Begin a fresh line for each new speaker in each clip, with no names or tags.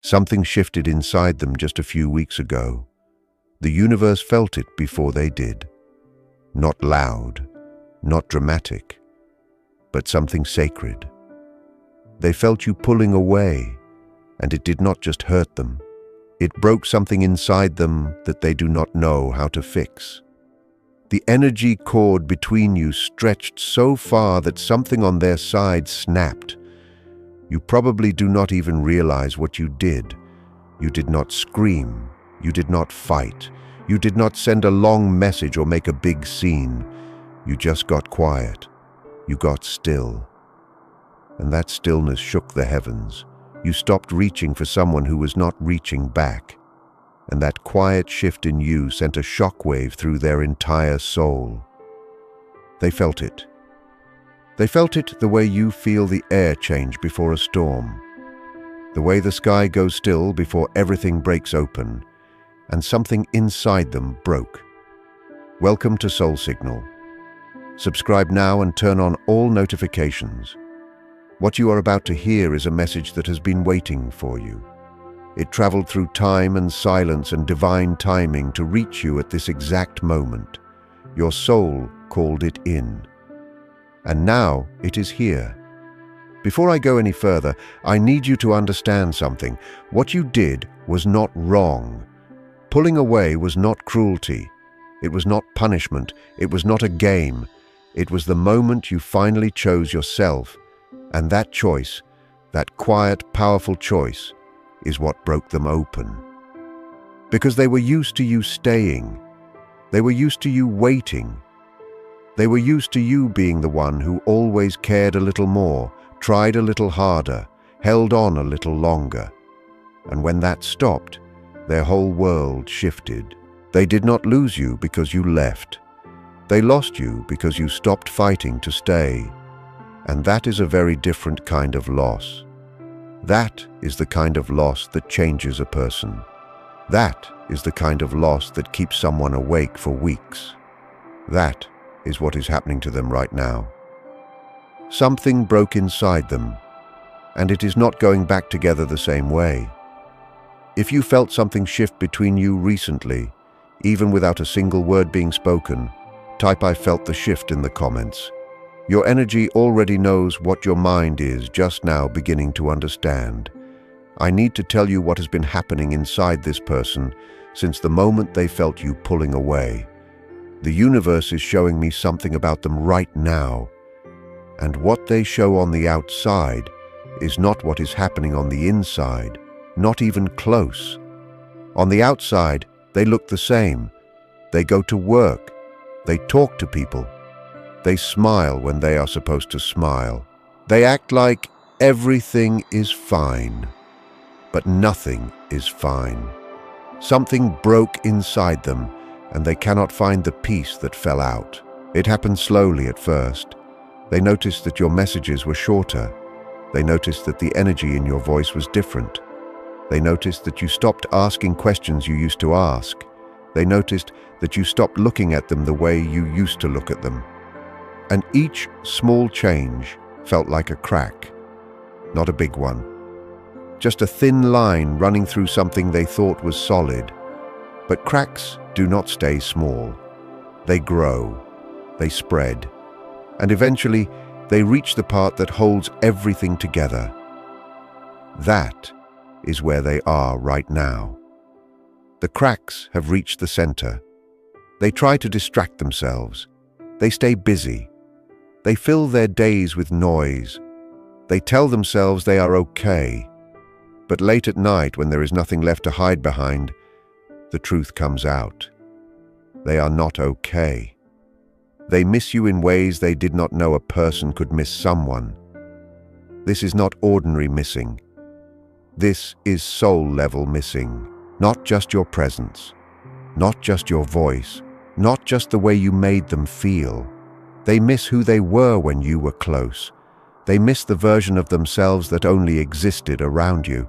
Something shifted inside them just a few weeks ago. The universe felt it before they did. Not loud, not dramatic, but something sacred. They felt you pulling away, and it did not just hurt them. It broke something inside them that they do not know how to fix. The energy cord between you stretched so far that something on their side snapped. You probably do not even realize what you did. You did not scream. You did not fight. You did not send a long message or make a big scene. You just got quiet. You got still. And that stillness shook the heavens. You stopped reaching for someone who was not reaching back. And that quiet shift in you sent a shockwave through their entire soul. They felt it. They felt it the way you feel the air change before a storm. The way the sky goes still before everything breaks open, and something inside them broke. Welcome to Soul Signal. Subscribe now and turn on all notifications. What you are about to hear is a message that has been waiting for you. It traveled through time and silence and divine timing to reach you at this exact moment. Your soul called it in. And now it is here. Before I go any further, I need you to understand something. What you did was not wrong. Pulling away was not cruelty. It was not punishment. It was not a game. It was the moment you finally chose yourself. And that choice, that quiet, powerful choice, is what broke them open. Because they were used to you staying. They were used to you waiting. They were used to you being the one who always cared a little more, tried a little harder, held on a little longer. And when that stopped, their whole world shifted. They did not lose you because you left. They lost you because you stopped fighting to stay. And that is a very different kind of loss. That is the kind of loss that changes a person. That is the kind of loss that keeps someone awake for weeks. That is what is happening to them right now. Something broke inside them, and it is not going back together the same way. If you felt something shift between you recently, even without a single word being spoken, type "I felt the shift" in the comments. Your energy already knows what your mind is just now beginning to understand. I need to tell you what has been happening inside this person since the moment they felt you pulling away. The universe is showing me something about them right now. And what they show on the outside is not what is happening on the inside, not even close. On the outside, they look the same. They go to work. They talk to people. They smile when they are supposed to smile. They act like everything is fine. But nothing is fine. Something broke inside them, and they cannot find the peace that fell out. It happened slowly at first. They noticed that your messages were shorter. They noticed that the energy in your voice was different. They noticed that you stopped asking questions you used to ask. They noticed that you stopped looking at them the way you used to look at them. And each small change felt like a crack. Not a big one. Just a thin line running through something they thought was solid. But cracks do not stay small. They grow. They spread. And eventually, they reach the part that holds everything together. That is where they are right now. The cracks have reached the center. They try to distract themselves. They stay busy. They fill their days with noise. They tell themselves they are okay. But late at night, when there is nothing left to hide behind, the truth comes out. They are not okay. They miss you in ways they did not know a person could miss someone. This is not ordinary missing. This is soul-level missing. Not just your presence, not just your voice, not just the way you made them feel. They miss who they were when you were close. They miss the version of themselves that only existed around you.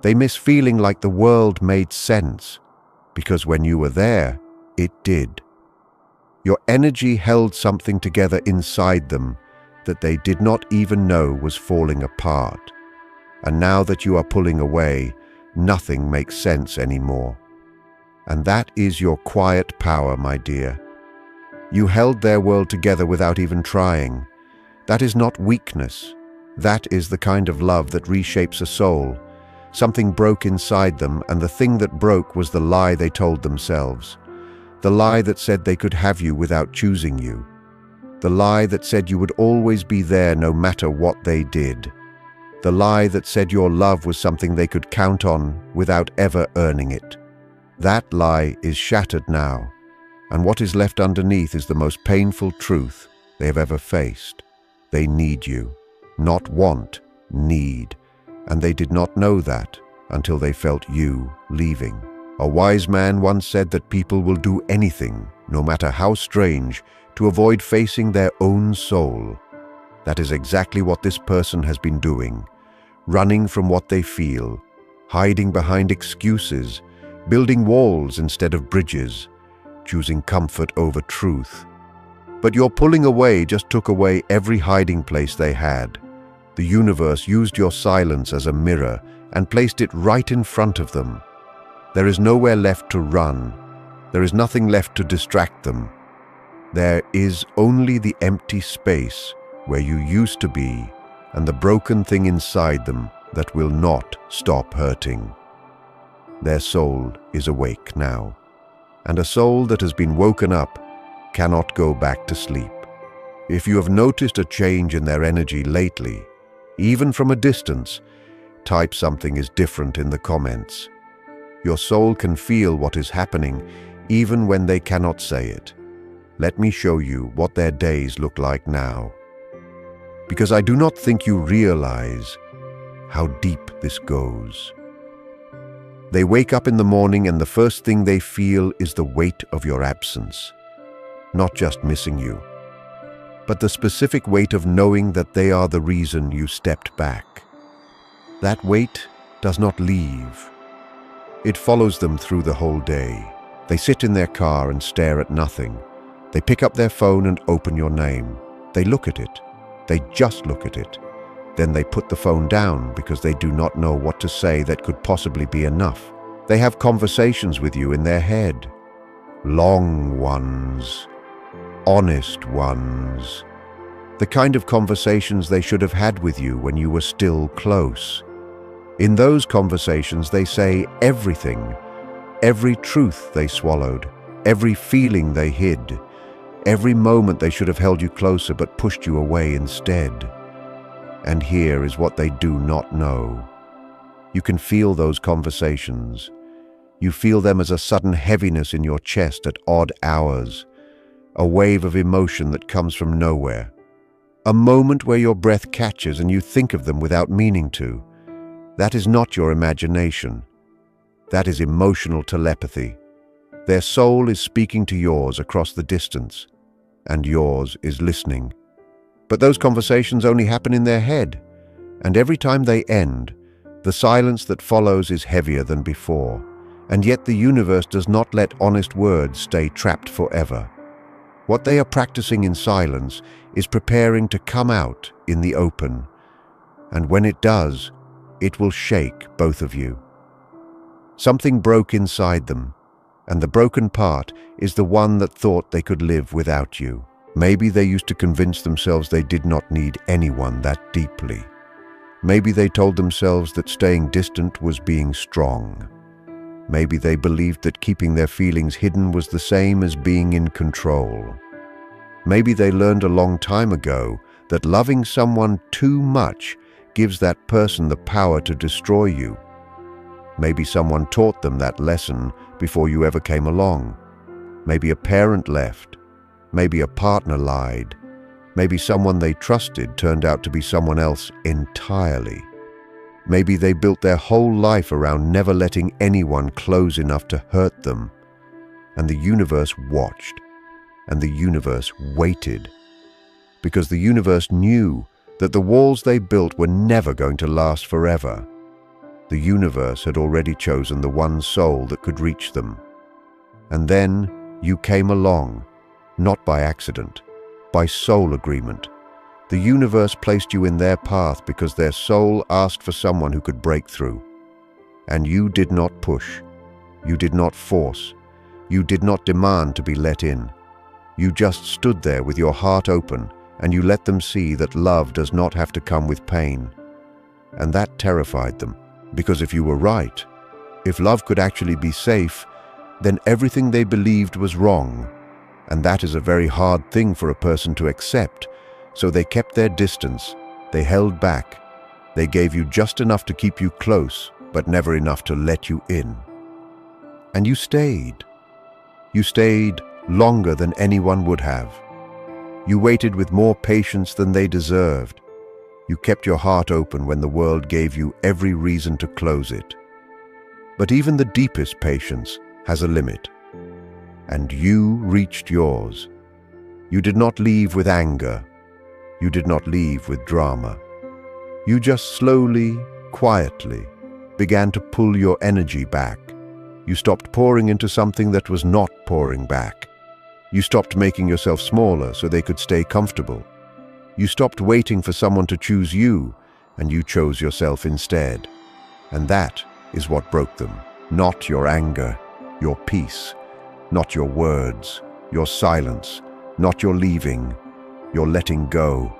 They miss feeling like the world made sense, because when you were there, it did. Your energy held something together inside them that they did not even know was falling apart. And now that you are pulling away, nothing makes sense anymore. And that is your quiet power, my dear. You held their world together without even trying. That is not weakness. That is the kind of love that reshapes a soul. Something broke inside them, and the thing that broke was the lie they told themselves. The lie that said they could have you without choosing you. The lie that said you would always be there no matter what they did. The lie that said your love was something they could count on without ever earning it. That lie is shattered now, and what is left underneath is the most painful truth they have ever faced. They need you. Not want, need. And they did not know that until they felt you leaving. A wise man once said that people will do anything, no matter how strange, to avoid facing their own soul. That is exactly what this person has been doing. Running from what they feel, hiding behind excuses, building walls instead of bridges, choosing comfort over truth. But your pulling away just took away every hiding place they had. The universe used your silence as a mirror and placed it right in front of them. There is nowhere left to run. There is nothing left to distract them. There is only the empty space where you used to be and the broken thing inside them that will not stop hurting. Their soul is awake now, and a soul that has been woken up cannot go back to sleep. If you have noticed a change in their energy lately, even from a distance, type something is different in the comments. Your soul can feel what is happening even when they cannot say it. Let me show you what their days look like now. Because I do not think you realize how deep this goes. They wake up in the morning and the first thing they feel is the weight of your absence. Not just missing you, but the specific weight of knowing that they are the reason you stepped back. That weight does not leave. It follows them through the whole day. They sit in their car and stare at nothing. They pick up their phone and open your name. They look at it. They just look at it. Then they put the phone down because they do not know what to say that could possibly be enough. They have conversations with you in their head. Long ones. Honest ones. The kind of conversations they should have had with you when you were still close. In those conversations they say everything. Every truth they swallowed. Every feeling they hid. Every moment they should have held you closer but pushed you away instead. And here is what they do not know. You can feel those conversations. You feel them as a sudden heaviness in your chest at odd hours. A wave of emotion that comes from nowhere. A moment where your breath catches and you think of them without meaning to. That is not your imagination. That is emotional telepathy. Their soul is speaking to yours across the distance, and yours is listening. But those conversations only happen in their head, and every time they end, the silence that follows is heavier than before, and yet the universe does not let honest words stay trapped forever. What they are practicing in silence is preparing to come out in the open, and when it does, it will shake both of you. Something broke inside them, and the broken part is the one that thought they could live without you. Maybe they used to convince themselves they did not need anyone that deeply. Maybe they told themselves that staying distant was being strong. Maybe they believed that keeping their feelings hidden was the same as being in control. Maybe they learned a long time ago that loving someone too much gives that person the power to destroy you. Maybe someone taught them that lesson before you ever came along. Maybe a parent left. Maybe a partner lied. Maybe someone they trusted turned out to be someone else entirely. Maybe they built their whole life around never letting anyone close enough to hurt them. And the universe watched. And the universe waited. Because the universe knew that the walls they built were never going to last forever. The universe had already chosen the one soul that could reach them. And then you came along, not by accident, by soul agreement. The universe placed you in their path because their soul asked for someone who could break through. And you did not push. You did not force. You did not demand to be let in. You just stood there with your heart open, and you let them see that love does not have to come with pain. And that terrified them, because if you were right, if love could actually be safe, then everything they believed was wrong. And that is a very hard thing for a person to accept. So they kept their distance. They held back. They gave you just enough to keep you close, but never enough to let you in. And you stayed. You stayed longer than anyone would have. You waited with more patience than they deserved. You kept your heart open when the world gave you every reason to close it. But even the deepest patience has a limit. And you reached yours. You did not leave with anger. You did not leave with drama. You just slowly, quietly began to pull your energy back. You stopped pouring into something that was not pouring back. You stopped making yourself smaller so they could stay comfortable. You stopped waiting for someone to choose you, and you chose yourself instead. And that is what broke them. Not your anger, your peace, not your words, your silence, not your leaving, your letting go.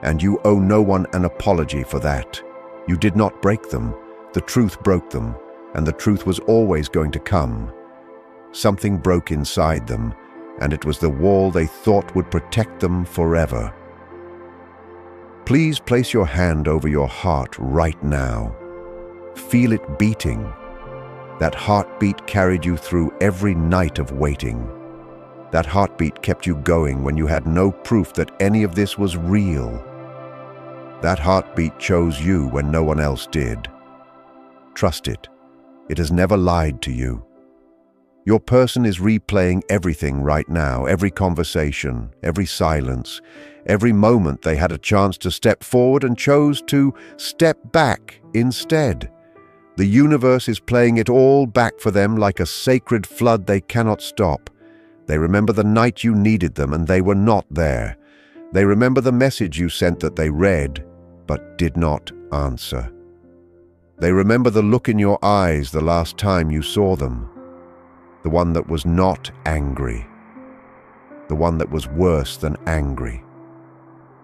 And you owe no one an apology for that. You did not break them. The truth broke them, and the truth was always going to come. Something broke inside them, and it was the wall they thought would protect them forever. Please place your hand over your heart right now. Feel it beating. That heartbeat carried you through every night of waiting. That heartbeat kept you going when you had no proof that any of this was real. That heartbeat chose you when no one else did. Trust it. It has never lied to you. Your person is replaying everything right now, every conversation, every silence, every moment they had a chance to step forward and chose to step back instead. The universe is playing it all back for them like a sacred flood they cannot stop. They remember the night you needed them and they were not there. They remember the message you sent that they read, but did not answer. They remember the look in your eyes the last time you saw them. The one that was not angry. The one that was worse than angry.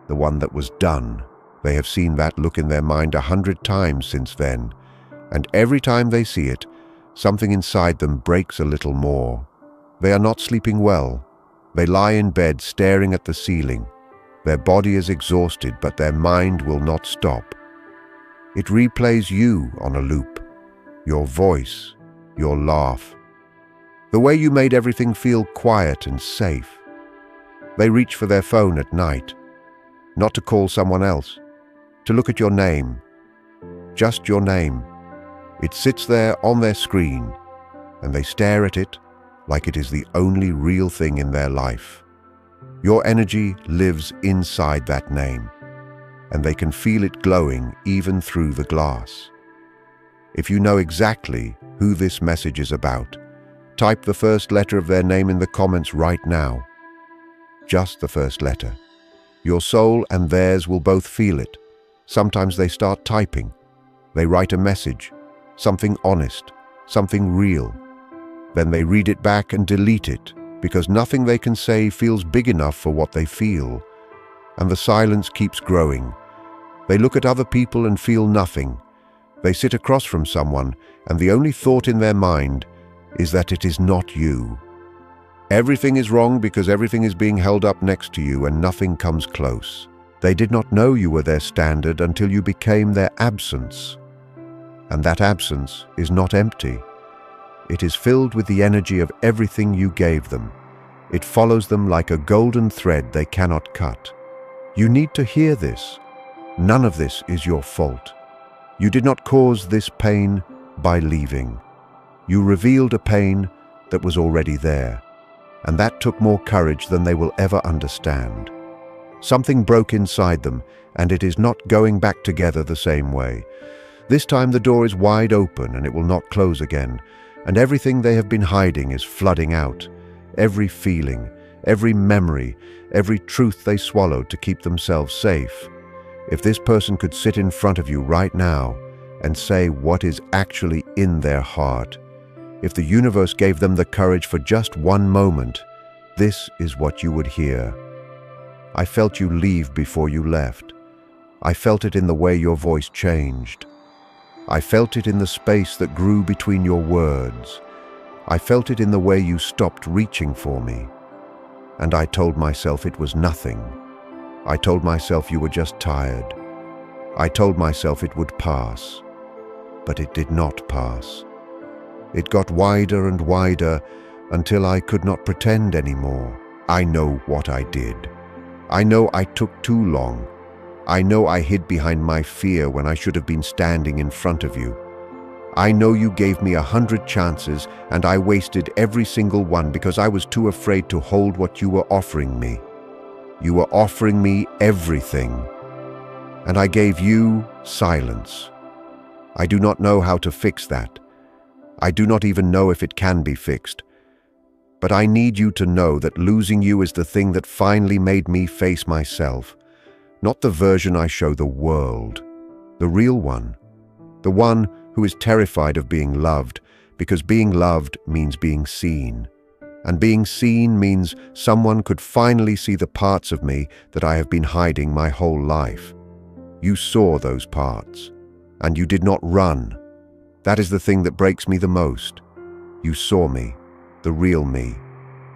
The one that was done. They have seen that look in their mind 100 times since then, and every time they see it, something inside them breaks a little more. They are not sleeping well. They lie in bed staring at the ceiling. Their body is exhausted, but their mind will not stop. It replays you on a loop. Your voice, your laugh. The way you made everything feel quiet and safe. They reach for their phone at night, not to call someone else, to look at your name, just your name. It sits there on their screen, and they stare at it like it is the only real thing in their life. Your energy lives inside that name, and they can feel it glowing even through the glass. If you know exactly who this message is about, type the first letter of their name in the comments right now. Just the first letter. Your soul and theirs will both feel it. Sometimes they start typing. They write a message, something honest, something real. Then they read it back and delete it, because nothing they can say feels big enough for what they feel. And the silence keeps growing. They look at other people and feel nothing. They sit across from someone, and the only thought in their mind is that it is not you. Everything is wrong because everything is being held up next to you and nothing comes close. They did not know you were their standard until you became their absence. And that absence is not empty. It is filled with the energy of everything you gave them. It follows them like a golden thread they cannot cut. You need to hear this. None of this is your fault. You did not cause this pain by leaving. You revealed a pain that was already there, and that took more courage than they will ever understand. Something broke inside them, and it is not going back together the same way. This time the door is wide open and it will not close again, and everything they have been hiding is flooding out. Every feeling, every memory, every truth they swallowed to keep themselves safe. If this person could sit in front of you right now and say what is actually in their heart. If the universe gave them the courage for just one moment, this is what you would hear. I felt you leave before you left. I felt it in the way your voice changed. I felt it in the space that grew between your words. I felt it in the way you stopped reaching for me. And I told myself it was nothing. I told myself you were just tired. I told myself it would pass. But it did not pass. It got wider and wider until I could not pretend anymore. I know what I did. I know I took too long. I know I hid behind my fear when I should have been standing in front of you. I know you gave me 100 chances and I wasted every single one because I was too afraid to hold what you were offering me. You were offering me everything. And I gave you silence. I do not know how to fix that. I do not even know if it can be fixed. But I need you to know that losing you is the thing that finally made me face myself. Not the version I show the world. The real one. The one who is terrified of being loved, because being loved means being seen. And being seen means someone could finally see the parts of me that I have been hiding my whole life. You saw those parts, and you did not run. That is the thing that breaks me the most. You saw me, the real me,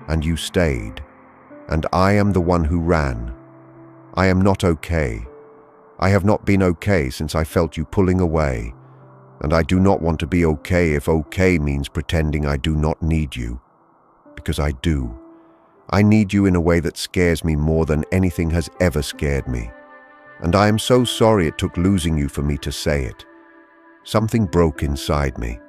and you stayed. And I am the one who ran. I am not okay. I have not been okay since I felt you pulling away. And I do not want to be okay if okay means pretending I do not need you. Because I do. I need you in a way that scares me more than anything has ever scared me. And I am so sorry it took losing you for me to say it. Something broke inside me.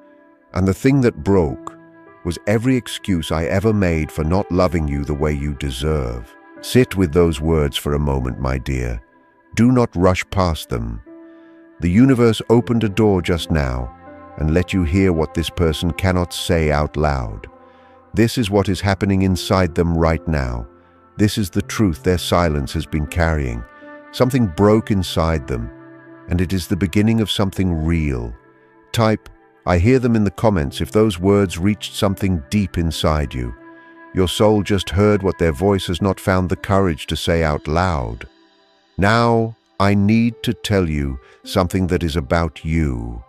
And the thing that broke was every excuse I ever made for not loving you the way you deserve. Sit with those words for a moment, my dear. Do not rush past them. The universe opened a door just now and let you hear what this person cannot say out loud. This is what is happening inside them right now. This is the truth their silence has been carrying. Something broke inside them, and it is the beginning of something real. Type, I hear them in the comments if those words reached something deep inside you. Your soul just heard what their voice has not found the courage to say out loud. Now, I need to tell you something that is about you.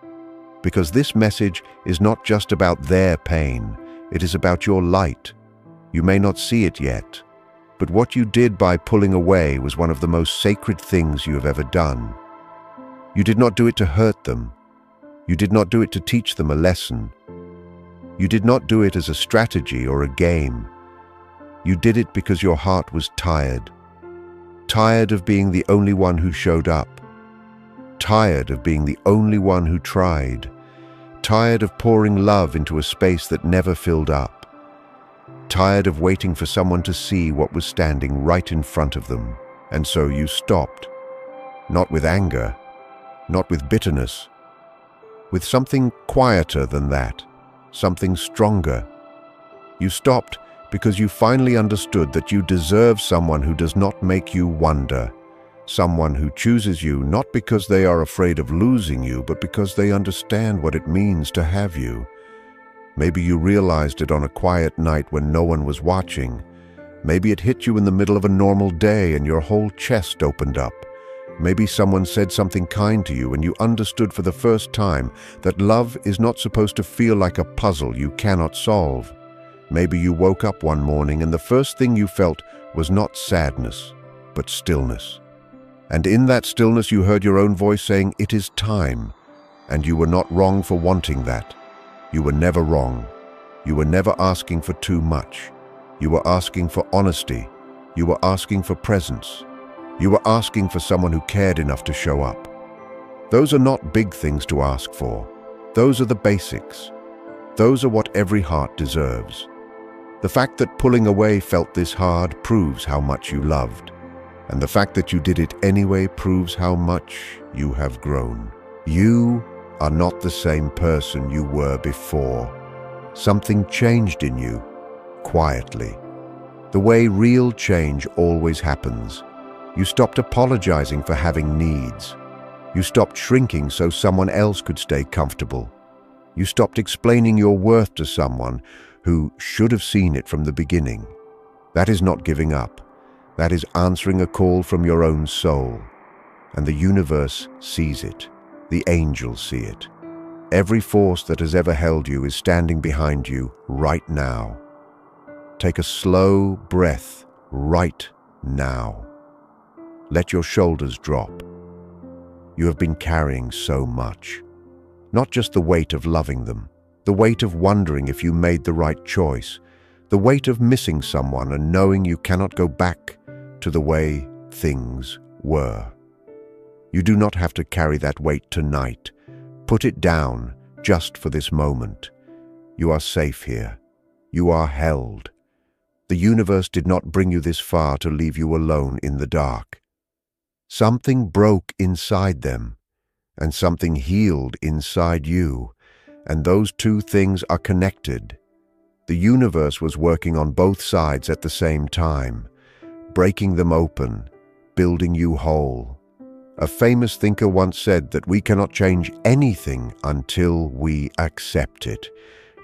Because this message is not just about their pain, it is about your light. You may not see it yet, but what you did by pulling away was one of the most sacred things you have ever done. You did not do it to hurt them. You did not do it to teach them a lesson. You did not do it as a strategy or a game. You did it because your heart was tired. Tired of being the only one who showed up. Tired of being the only one who tried. Tired of pouring love into a space that never filled up. Tired of waiting for someone to see what was standing right in front of them. And so you stopped. Not with anger, not with bitterness, with something quieter than that, something stronger. You stopped because you finally understood that you deserve someone who does not make you wonder, someone who chooses you not because they are afraid of losing you, but because they understand what it means to have you. Maybe you realized it on a quiet night when no one was watching. Maybe it hit you in the middle of a normal day and your whole chest opened up. Maybe someone said something kind to you and you understood for the first time that love is not supposed to feel like a puzzle you cannot solve. Maybe you woke up one morning and the first thing you felt was not sadness, but stillness. And in that stillness you heard your own voice saying, "It is time." And you were not wrong for wanting that. You were never wrong. You were never asking for too much. You were asking for honesty. You were asking for presence. You were asking for someone who cared enough to show up. Those are not big things to ask for. Those are the basics. Those are what every heart deserves. The fact that pulling away felt this hard proves how much you loved. And the fact that you did it anyway proves how much you have grown. You are not the same person you were before. Something changed in you, quietly. The way real change always happens. You stopped apologizing for having needs. You stopped shrinking so someone else could stay comfortable. You stopped explaining your worth to someone who should have seen it from the beginning. That is not giving up. That is answering a call from your own soul. And the universe sees it. The angels see it. Every force that has ever held you is standing behind you right now. Take a slow breath right now. Let your shoulders drop. You have been carrying so much. Not just the weight of loving them, the weight of wondering if you made the right choice, the weight of missing someone and knowing you cannot go back to the way things were. You do not have to carry that weight tonight. Put it down just for this moment. You are safe here. You are held. The universe did not bring you this far to leave you alone in the dark. Something broke inside them, and something healed inside you, and those two things are connected. The universe was working on both sides at the same time, breaking them open, building you whole. A famous thinker once said that we cannot change anything until we accept it.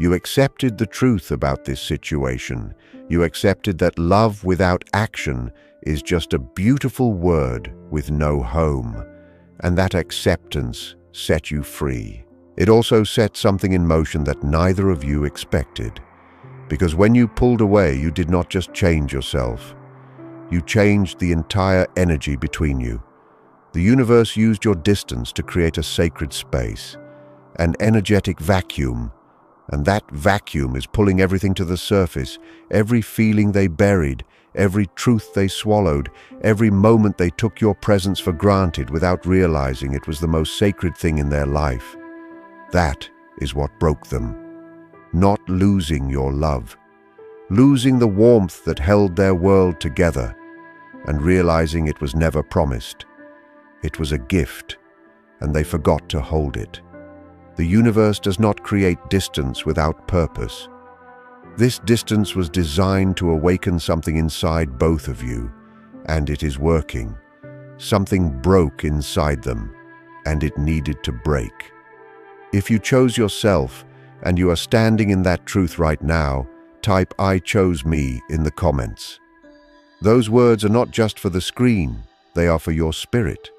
You accepted the truth about this situation. You accepted that love without action is just a beautiful word with no home. And that acceptance set you free. It also set something in motion that neither of you expected. Because when you pulled away, you did not just change yourself. You changed the entire energy between you. The universe used your distance to create a sacred space, an energetic vacuum, and that vacuum is pulling everything to the surface, every feeling they buried, every truth they swallowed, every moment they took your presence for granted without realizing it was the most sacred thing in their life. That is what broke them. Not losing your love, losing the warmth that held their world together, and realizing it was never promised. It was a gift, and they forgot to hold it. The universe does not create distance without purpose. This distance was designed to awaken something inside both of you, and it is working. Something broke inside them, and it needed to break. If you chose yourself, and you are standing in that truth right now, type "I chose me" in the comments. Those words are not just for the screen, they are for your spirit.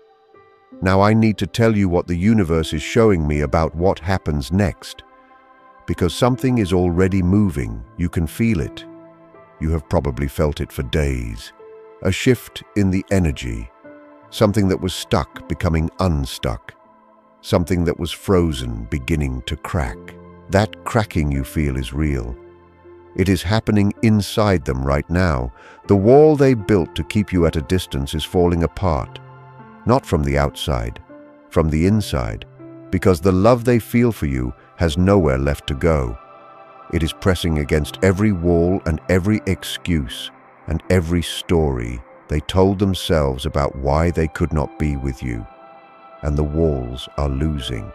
Now I need to tell you what the universe is showing me about what happens next. Because something is already moving, you can feel it. You have probably felt it for days. A shift in the energy. Something that was stuck becoming unstuck. Something that was frozen beginning to crack. That cracking you feel is real. It is happening inside them right now. The wall they built to keep you at a distance is falling apart. Not from the outside, from the inside, because the love they feel for you has nowhere left to go. It is pressing against every wall and every excuse and every story they told themselves about why they could not be with you. And the walls are losing.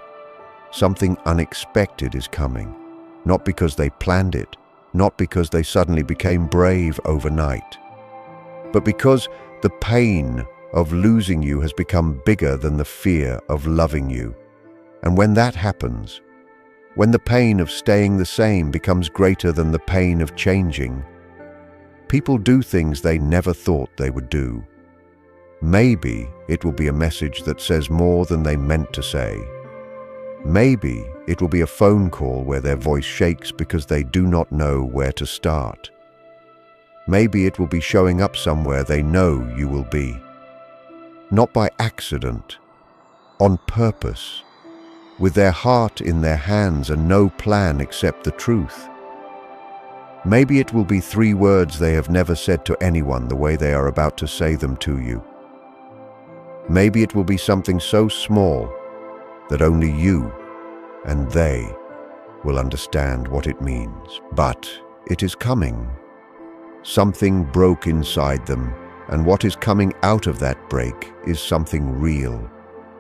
Something unexpected is coming, not because they planned it, not because they suddenly became brave overnight, but because the pain of losing you has become bigger than the fear of loving you. And when that happens, when the pain of staying the same becomes greater than the pain of changing, people do things they never thought they would do. Maybe it will be a message that says more than they meant to say. Maybe it will be a phone call where their voice shakes because they do not know where to start. Maybe it will be showing up somewhere they know you will be. Not by accident, on purpose, with their heart in their hands and no plan except the truth. Maybe it will be 3 words they have never said to anyone the way they are about to say them to you. Maybe it will be something so small that only you and they will understand what it means. But it is coming. Something broke inside them, and what is coming out of that break is something real.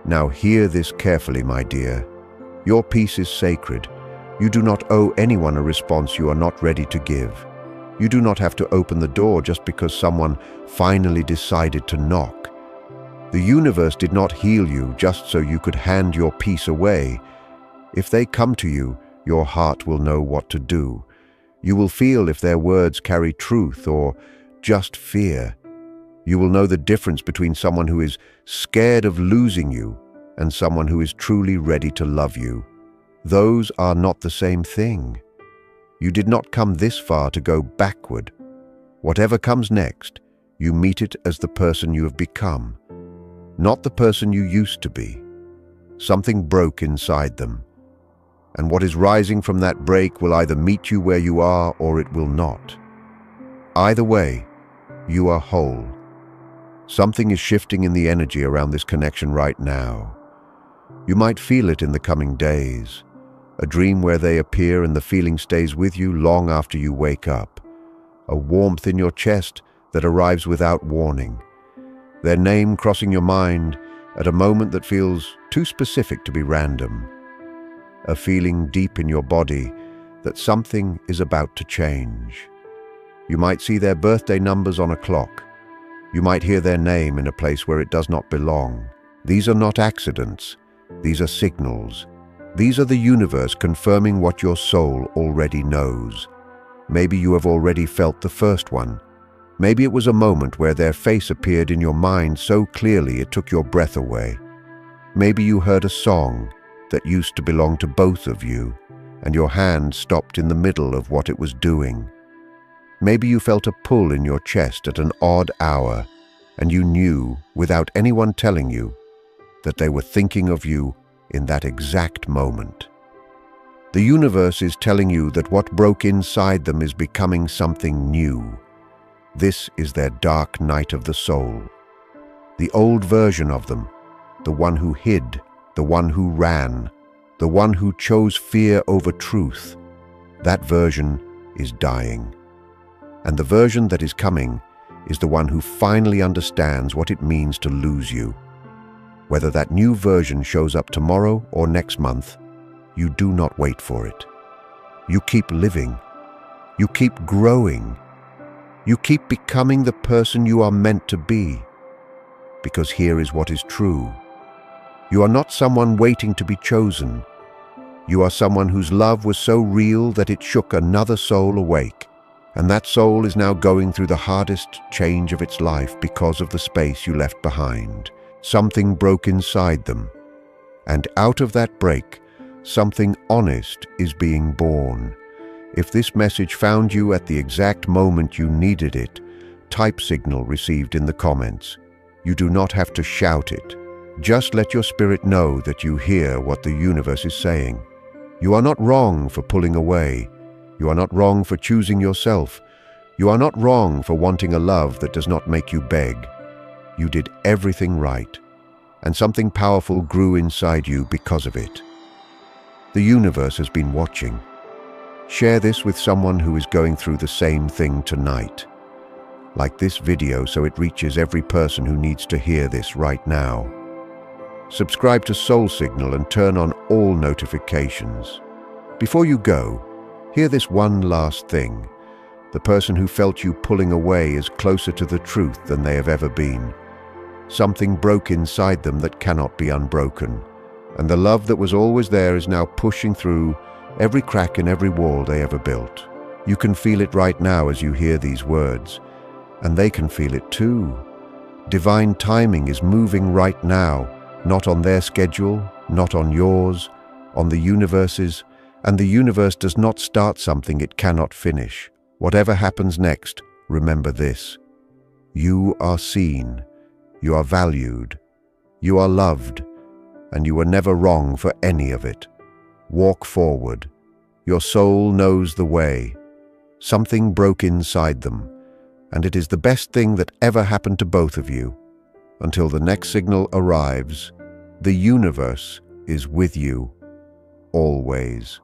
Now hear this carefully, my dear. Your peace is sacred. You do not owe anyone a response you are not ready to give. You do not have to open the door just because someone finally decided to knock. The universe did not heal you just so you could hand your peace away. If they come to you, your heart will know what to do. You will feel if their words carry truth or just fear. You will know the difference between someone who is scared of losing you and someone who is truly ready to love you. Those are not the same thing. You did not come this far to go backward. Whatever comes next, you meet it as the person you have become, not the person you used to be. Something broke inside them, and what is rising from that break will either meet you where you are or it will not. Either way, you are whole. Something is shifting in the energy around this connection right now. You might feel it in the coming days, a dream where they appear and the feeling stays with you long after you wake up, a warmth in your chest that arrives without warning, their name crossing your mind at a moment that feels too specific to be random, a feeling deep in your body that something is about to change. You might see their birthday numbers on a clock. You might hear their name in a place where it does not belong. These are not accidents. These are signals. These are the universe confirming what your soul already knows. Maybe you have already felt the first one. Maybe it was a moment where their face appeared in your mind so clearly it took your breath away. Maybe you heard a song that used to belong to both of you, and your hand stopped in the middle of what it was doing. Maybe you felt a pull in your chest at an odd hour, and you knew, without anyone telling you, that they were thinking of you in that exact moment. The universe is telling you that what broke inside them is becoming something new. This is their dark night of the soul. The old version of them, the one who hid, the one who ran, the one who chose fear over truth, that version is dying. And the version that is coming is the one who finally understands what it means to lose you. Whether that new version shows up tomorrow or next month, you do not wait for it. You keep living. You keep growing. You keep becoming the person you are meant to be. Because here is what is true. You are not someone waiting to be chosen. You are someone whose love was so real that it shook another soul awake. And that soul is now going through the hardest change of its life because of the space you left behind. Something broke inside them. And out of that break, something honest is being born. If this message found you at the exact moment you needed it, type signal received in the comments. You do not have to shout it. Just let your spirit know that you hear what the universe is saying. You are not wrong for pulling away. You are not wrong for choosing yourself. You are not wrong for wanting a love that does not make you beg. You did everything right, and something powerful grew inside you because of it. The universe has been watching. Share this with someone who is going through the same thing tonight. Like this video so it reaches every person who needs to hear this right now. Subscribe to Soul Signal and turn on all notifications. Before you go, hear this one last thing. The person who felt you pulling away is closer to the truth than they have ever been. Something broke inside them that cannot be unbroken, and the love that was always there is now pushing through every crack in every wall they ever built. You can feel it right now as you hear these words, and they can feel it too. Divine timing is moving right now, not on their schedule, not on yours, on the universe's, and the universe does not start something it cannot finish. Whatever happens next, remember this. You are seen. You are valued, you are loved, and you were never wrong for any of it. Walk forward. Your soul knows the way. Something broke inside them, and it is the best thing that ever happened to both of you. Until the next signal arrives, the universe is with you, always.